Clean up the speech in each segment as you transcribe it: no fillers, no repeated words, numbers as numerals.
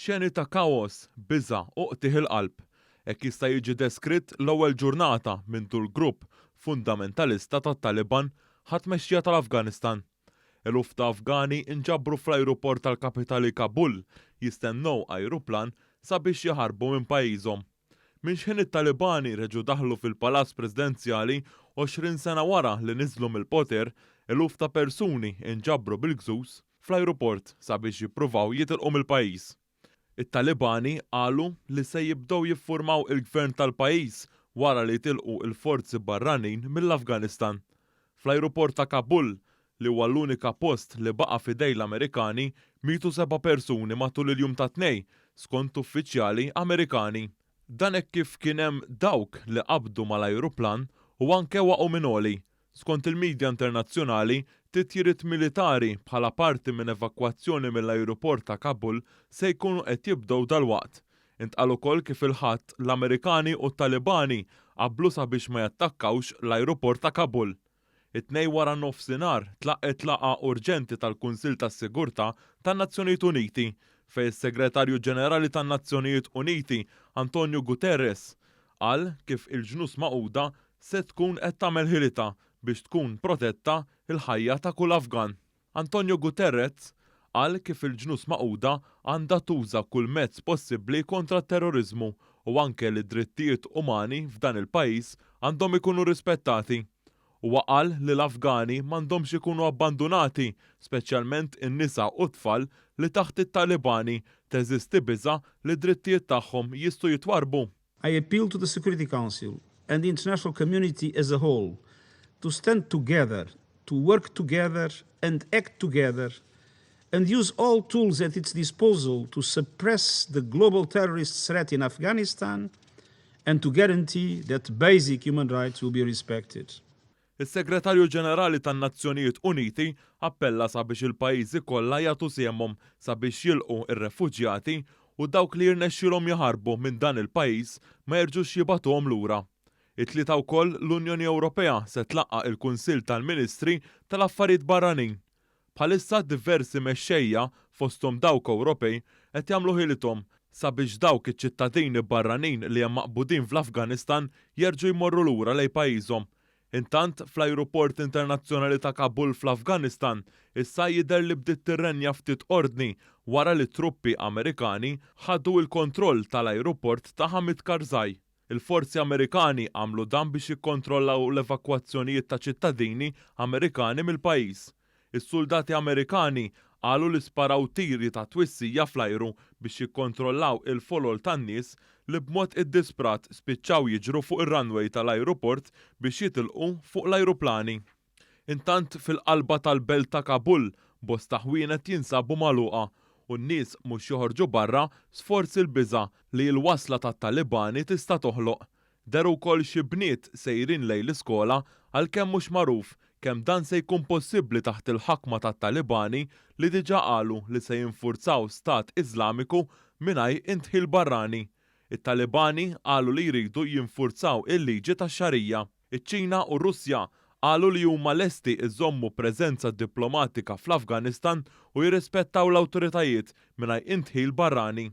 Xeni ta' kaos, biża' u qtieħ il-qalb. Hekk jista' jiġi deskritt l-ewwel ġurnata minn tul grupp fundamentalista tat-Taliban ħat-tmexxija tal-Afganistan. Eluf ta' Afgani inġabru fl-ajruport tal-kapitali Kabul jistennew ajruplan sabiex jaħarbu minn pajjiżhom. Minn x'ħin it-Talibani reġgħu daħlu fil-Palazz Presidenzjali 20 sena wara li niżlu mill-poter, eluf ta' persuni inġabru bil-gżus fl-ajruport sabiex jippruvaw jitilqu mill-pajjiż. It-Talibani qalu li se jibdew jiffurmaw il-gvern tal-pajjiż wara li tilqu il-forzi barranin mill-Afganistan. Fl-ajruport ta' Kabul, li huwa l-unika post li baqa' f'idej l-Amerikani, mietu 7 persuni matul il-jum ta' tnejn skont uffiċjali Amerikani. Dan hekk kif kien hemm dawk li qabdu mal-ajruplan u anke waqgħu minn għoli. Skont il-midja internazzjonali, titjiriet militari bħala parti minn evakwazzjoni mill-ajruport ta' Kabul se jkunu qed jibdew dalwaqt. Intqal ukoll kif il-ħadd l-Amerikani u t-Talibani qablu sabiex ma jattakkawx l-ajruport ta' Kabul. It-tnejn wara nofsinhar tlaqqet laqgħa urġenti tal-Kunsill tas-Sigurtà tan-Nazzjonijiet Uniti fejn is-Segretarju Ġenerali tan-Nazzjonijiet Uniti Antonio Guterres qal kif il-ġnus Magħquda se tkun qed tagħmel ħilitha biex tkun protetta il-ħajja ta' kull Afgan. Antonio Guterres qal kif il-ġnus Magħquda għandha tuża kull mezz possibbli kontra t-terrorizmu u anke li d-drittijiet umani f'dan il-pajjiż għandhom ikunu rispettati. Huwa qal li l-Afgani m'għandhomx ikunu abbandunati, speċjalment in-nisa u t-tfal li taħt it-Talibani teżisti biża' li d-drittijiet tagħhom jistgħu jitwarbu. I appeal to the Security Council and the international community as a whole to stand together, to work together and act together and use all tools at its disposal to suppress the global terrorist threat in Afghanistan and to guarantee that basic human rights will be respected. Is-Segretarju Ġenerali tan-Nazzjonijiet Uniti appella sabiex il-pajjiżi kollha jagħtu sehemhom sabiex jilqu ir-refuġjati u dawk li jirnexxielhom jaħarbu minn dan il-pajjiż ma jerġgħux jibgħatuhom lura. It-tlieta wkoll l-Unjoni Ewropea se tlaqqa' il-Kunsill tal-Ministri tal-Affarijiet Barranin. Bħalissa diversi mexxejja fosthom dawk Ewropej qed jagħmlu ħilithom sabiex dawk iċ-ċittadini barranin li hemm maqbudin fl-Afganistan jerġgħu jmorru lura lejn pajjiżhom. Intant fl-Ajruport Internazzjonali ta' Kabul fl-Afganistan issa jidher li bdiet tirrenja ftit ordni wara li truppi Amerikani ħadu l-kontroll tal-ajruport ta' Hamid Karzai. Il-forzi Amerikani għamlu dan biex jikkontrollaw l-evakwazzjonijiet ta' ċittadini Amerikani mill-pajjiż. Is-soldati Amerikani qalu li sparaw tiri ta' twissija fl-ajru biex jikkontrollaw il-folol tan-nies li b'mod iddisprat spiċċaw jiġru fuq ir-runway tal-ajruport biex jitilqu fuq l-ajruplani. Intant fil-qalba tal-belt ta' Kabul bosta ħwienet jinsabu magħluqa u n-nies mhux joħorġu barra sforzi l-biża' li l-wasla tat-Talibani tista' toħloq. Deru wkoll xi bniet sejrin lejn l-iskola għalkemm mhux magħruf kemm dan se jkun possibbli taħt il-ħakma tat-Talibani li diġà qalu li se jinfurzaw Stat Iżlamiku mingħajr intħil barrani. It-Talibani qalu li jridu jinfurzaw il-liġi tax-Xarija. Iċ-Ċina u r-Russja qalu li huma lesti iżommu preżenza diplomatika fl-Afganistan u jirrispettaw l-awtoritajiet mingħajr intħil barrani.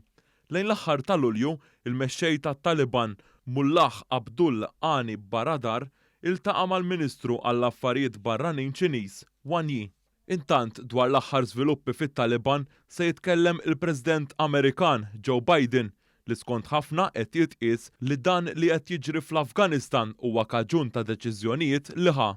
Lejn l-aħħar ta' Lulju, il-mexxej tat-Taliban Mullah Abdul Ghani Baradar iltaqa' mal-Ministru għall-Affarijiet Barranin Ċiniż, Wang Yi. Intant dwar l-aħħar żviluppi fit-Taliban se jitkellem il-President Amerikan Joe Biden li skont ħafna qed jitqies li dan li qed jiġri fl-Afganistan huwa kaġun ta' deċiżjonijiet li ħa.